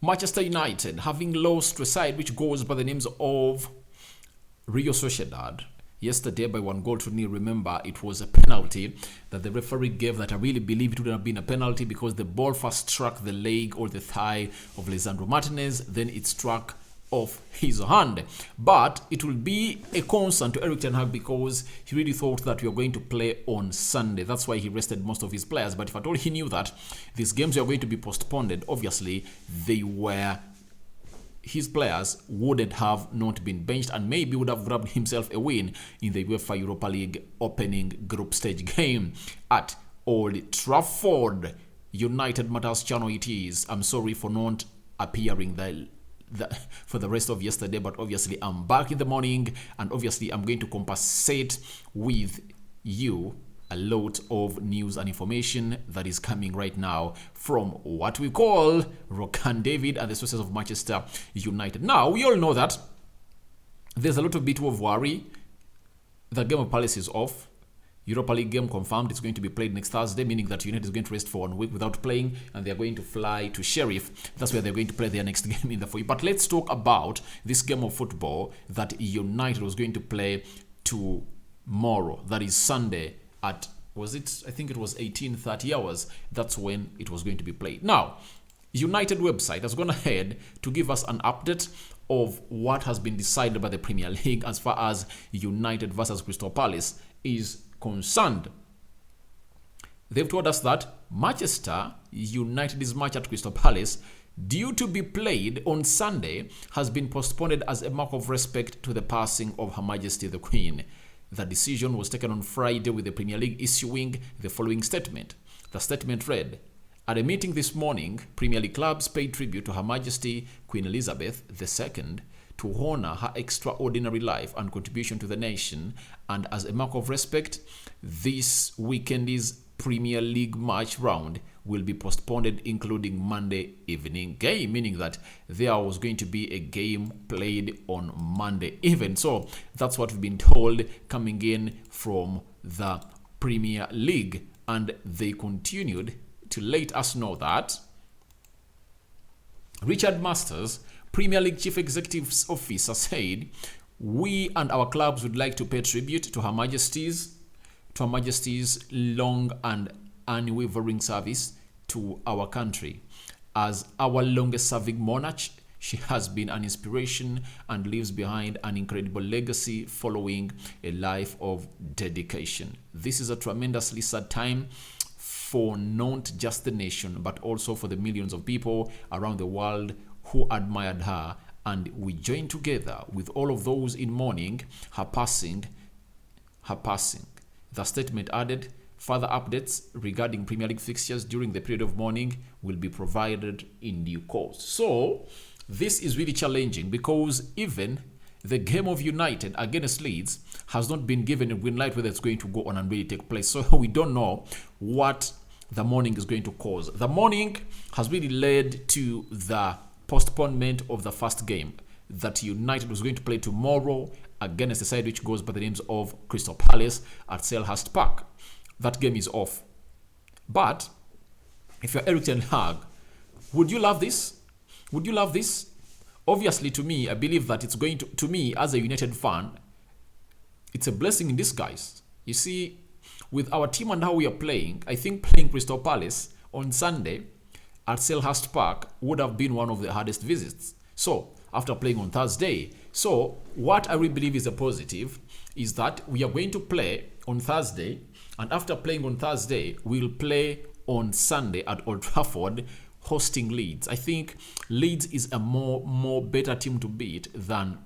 Manchester United, having lost to a side which goes by the names of Real Sociedad yesterday by 1-0. Remember, it was a penalty that the referee gave that I really believe it would have been a penalty because the ball first struck the leg or the thigh of Lisandro Martinez, then it struck off his hand. But it will be a concern to Erik ten Hag because he really thought that we were going to play on Sunday. That's why he rested most of his players. But if at all he knew that these games were going to be postponed, obviously his players wouldn't have not been benched and maybe would have grabbed himself a win in the UEFA Europa League opening group stage game at Old Trafford. United Matters channel it is. I'm sorry for not appearing for the rest of yesterday, but obviously I'm back in the morning and obviously I'm going to compensate with you a lot of news and information that is coming right now from what we call Rokan David and the sources of Manchester United. Now, we all know that there's a little bit of worry. The game of Palace is off. Europa League game confirmed. It's going to be played next Thursday, meaning that United is going to rest for 1 week without playing, and they're going to fly to Sheriff. That's where they're going to play their next game in the FA. But let's talk about this game of football that United was going to play tomorrow. That is Sunday at, I think it was 18:30 hours. That's when it was going to be played. Now, United website has gone ahead to give us an update of what has been decided by the Premier League as far as United versus Crystal Palace is concerned. They've told us that Manchester United's match at Crystal Palace, due to be played on Sunday, has been postponed as a mark of respect to the passing of Her Majesty the Queen. The decision was taken on Friday, with the Premier League issuing the following statement. The statement read, "At a meeting this morning, Premier League clubs paid tribute to Her Majesty Queen Elizabeth II to honor her extraordinary life and contribution to the nation, and as a mark of respect, this weekend's Premier League match round will be postponed, including Monday evening game," meaning that there was going to be a game played on Monday even. So that's what we've been told coming in from the Premier League, and they continued to let us know that Richard Masters, Premier League Chief Executive Officer, said, "We and our clubs would like to pay tribute to Her Majesty's long and unwavering service to our country. As our longest-serving monarch, she has been an inspiration and leaves behind an incredible legacy following a life of dedication. This is a tremendously sad time for not just the nation, but also for the millions of people around the world who admired her, and we join together with all of those in mourning her passing. The statement added, "Further updates regarding Premier League fixtures during the period of mourning will be provided in due course." So this is really challenging because even the game of United against Leeds has not been given a green light whether it's going to go on and really take place. So we don't know what the mourning is going to cause. The mourning has really led to the postponement of the first game that United was going to play tomorrow against a side which goes by the names of Crystal Palace at Selhurst Park. That game is off. But if you're Erik ten Hag, would you love this? Would you love this? Obviously, to me, I believe that it's going to me as a United fan, it's a blessing in disguise. You see, with our team and how we are playing, I think playing Crystal Palace on Sunday at Selhurst Park would have been one of the hardest visits. So, after playing on Thursday. So, what I really believe is a positive is that we are going to play on Thursday, and after playing on Thursday, we'll play on Sunday at Old Trafford, hosting Leeds. I think Leeds is a more better team to beat than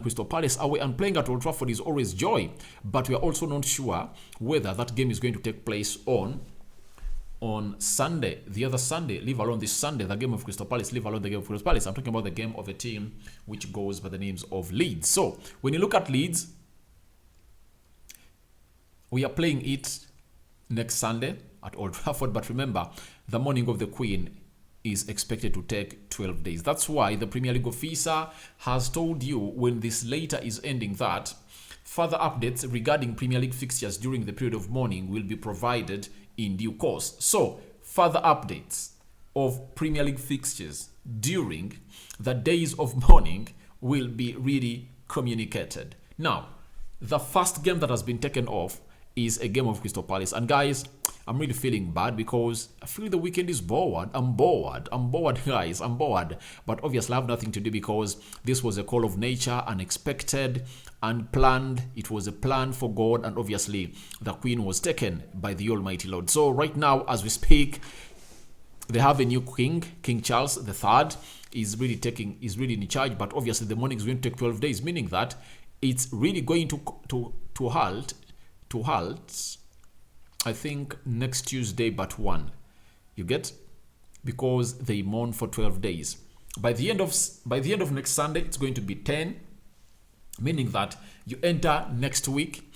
Crystal Palace away, and playing at Old Trafford is always joy, but we are also not sure whether that game is going to take place on Sunday, the other Sunday, leave alone this Sunday, the game of Crystal Palace, leave alone the game of Crystal Palace. I'm talking about the game of a team which goes by the names of Leeds. So, when you look at Leeds, we are playing it next Sunday at Old Trafford, but remember, the mourning of the Queen is expected to take 12 days. That's why the Premier League officer has told you when this later is ending that further updates regarding Premier League fixtures during the period of mourning will be provided in due course. So, further updates of Premier League fixtures during the days of mourning will be really communicated. Now, the first game that has been taken off is a game of Crystal Palace. And guys, I'm really feeling bad because I feel the weekend is bored. I'm bored, guys. I'm bored. But obviously, I have nothing to do because this was a call of nature, unexpected, unplanned. It was a plan for God. And obviously, the Queen was taken by the Almighty Lord. So right now, as we speak, they have a new king, King Charles III, is really in charge. But obviously, the mourning is going to take 12 days, meaning that it's really going to halt. I think next Tuesday, but one. You get? Because they mourn for 12 days. By the end of next Sunday, it's going to be 10, meaning that you enter next week,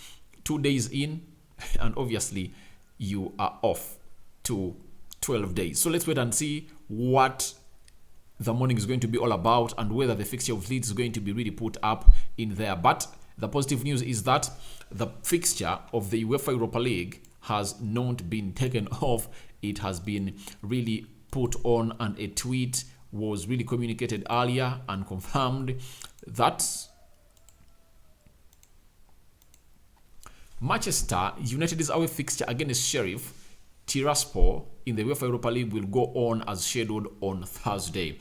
2 days in, and obviously you are off to 12 days. So let's wait and see what the mourning is going to be all about and whether the fixture of Leeds is going to be really put up in there. But the positive news is that the fixture of the UEFA Europa League has not been taken off. It has been really put on, and a tweet was really communicated earlier and confirmed that Manchester United's away fixture against Sheriff Tiraspol in the UEFA Europa League will go on as scheduled on Thursday.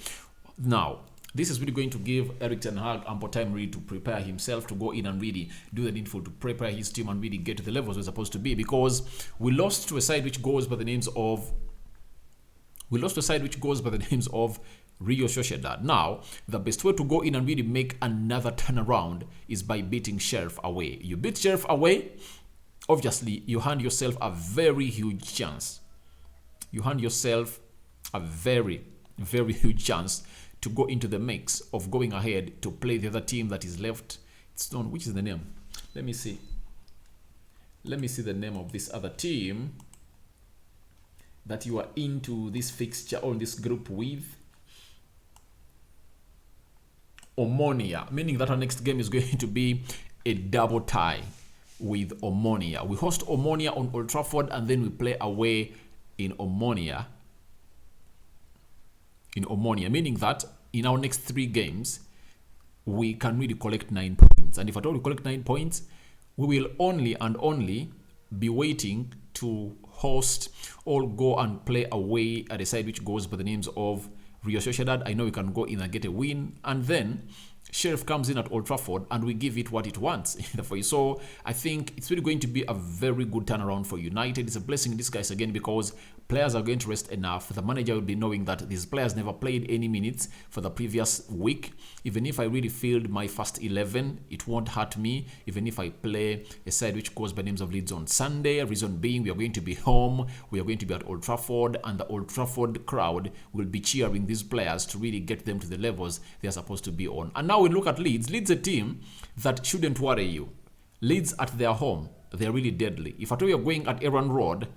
Now, this is really going to give Erik ten Hag ample time really to prepare himself to go in and really do the needful to prepare his team and really get to the levels we're supposed to be, because we lost to a side which goes by the names of Rio Sociedad. Now, the best way to go in and really make another turnaround is by beating Sheriff away. You beat Sheriff away, obviously you hand yourself a very huge chance. You hand yourself a very, very huge chance to go into the mix of going ahead to play the other team that is left. It's known, which is the name? Let me see the name of this other team that you are into this fixture on this group with. Omonia, meaning that our next game is going to be a double tie with Omonia. We host Omonia on Old Trafford and then we play away in Omonia. Meaning that in our next 3 games, we can really collect 9 points. And if at all we collect 9 points, we will only be waiting to host or go and play away at a side which goes by the names of Rio Sociedad. I know we can go in and get a win, and then Sheriff comes in at Old Trafford and we give it what it wants. So I think it's really going to be a very good turnaround for United. It's a blessing in disguise again, because players are going to rest enough. The manager will be knowing that these players never played any minutes for the previous week. Even if I really filled my first 11, it won't hurt me. Even if I play a side which goes by names of Leeds on Sunday, reason being we are going to be home, we are going to be at Old Trafford, and the Old Trafford crowd will be cheering these players to really get them to the levels they are supposed to be on. And now we look at Leeds. Leeds, a team that shouldn't worry you. Leeds at their home, they're really deadly. If at all you're going at Aaron Road,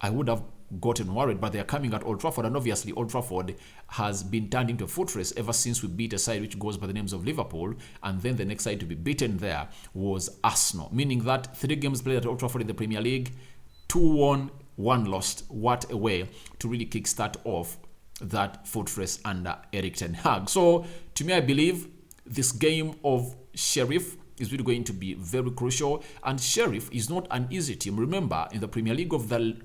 I would have gotten worried, but they're coming at Old Trafford, and obviously Old Trafford has been turned into a fortress ever since we beat a side which goes by the names of Liverpool, and then the next side to be beaten there was Arsenal, meaning that 3 games played at Old Trafford in the Premier League, 2 won, 1 lost. What a way to really kickstart off that fortress under Erik ten Hag. So to me, I believe this game of Sheriff is really going to be very crucial, and Sheriff is not an easy team. Remember, in the Premier League of the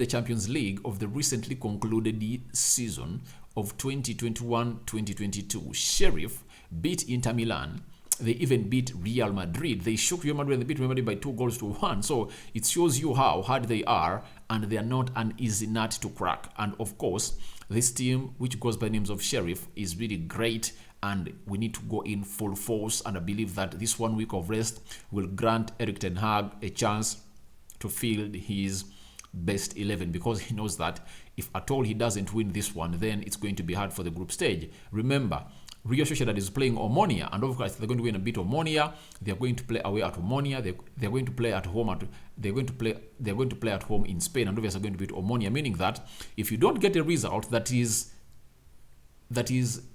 Champions League of the recently concluded season of 2021-2022, Sheriff beat Inter Milan. They even beat Real Madrid. They shook Real Madrid and they beat Real Madrid by 2-1. So it shows you how hard they are, and they are not an easy nut to crack. And of course, this team, which goes by names of Sheriff, is really great, and we need to go in full force. And I believe that this 1 week of rest will grant Erik ten Hag a chance to field his best 11, because he knows that if at all he doesn't win this one, then it's going to be hard for the group stage. Remember, Rio Sociedad is playing Omonia, and of course they're going to win a bit Omonia. They're going to play away at Omonia. They're going to play at home they're going to play at home in Spain, and obviously going to beat Omonia, meaning that if you don't get a result that is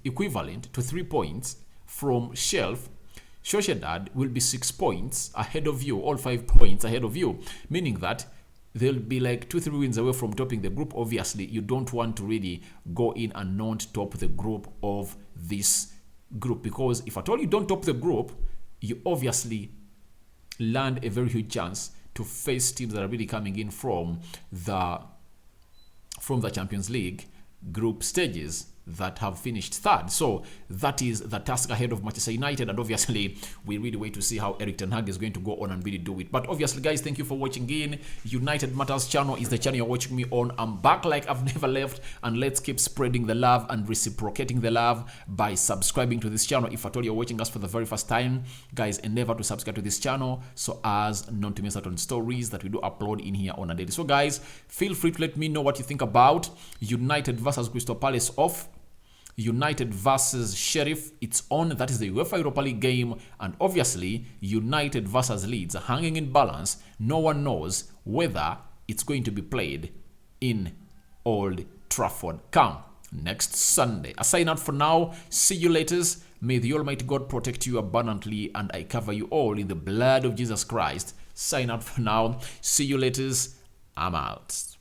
equivalent to 3 points from Sheriff, Sociedad will be 6 points ahead of you, all 5 points ahead of you, meaning that they'll be like 2-3 wins away from topping the group. Obviously, you don't want to really go in and not top the group of this group, because if at all you don't top the group, you obviously land a very huge chance to face teams that are really coming in from the Champions League group stages that have finished third. So that is the task ahead of Manchester United, and obviously we really wait to see how Erik ten Hag is going to go on and really do it. But obviously, guys, thank you for watching in. United Matters channel is the channel you're watching me on. I'm back like I've never left, and let's keep spreading the love and reciprocating the love by subscribing to this channel. If at all you're watching us for the very first time, guys, endeavor to subscribe to this channel so as not to miss out on stories that we do upload in here on a daily. So guys, feel free to let me know what you think about United versus Crystal Palace off, United versus Sheriff, it's on. That is the UEFA Europa League game. And obviously, United versus Leeds hanging in balance. No one knows whether it's going to be played in Old Trafford come next Sunday. I sign out for now. See you later. May the Almighty God protect you abundantly, and I cover you all in the blood of Jesus Christ. Sign out for now. See you later. I'm out.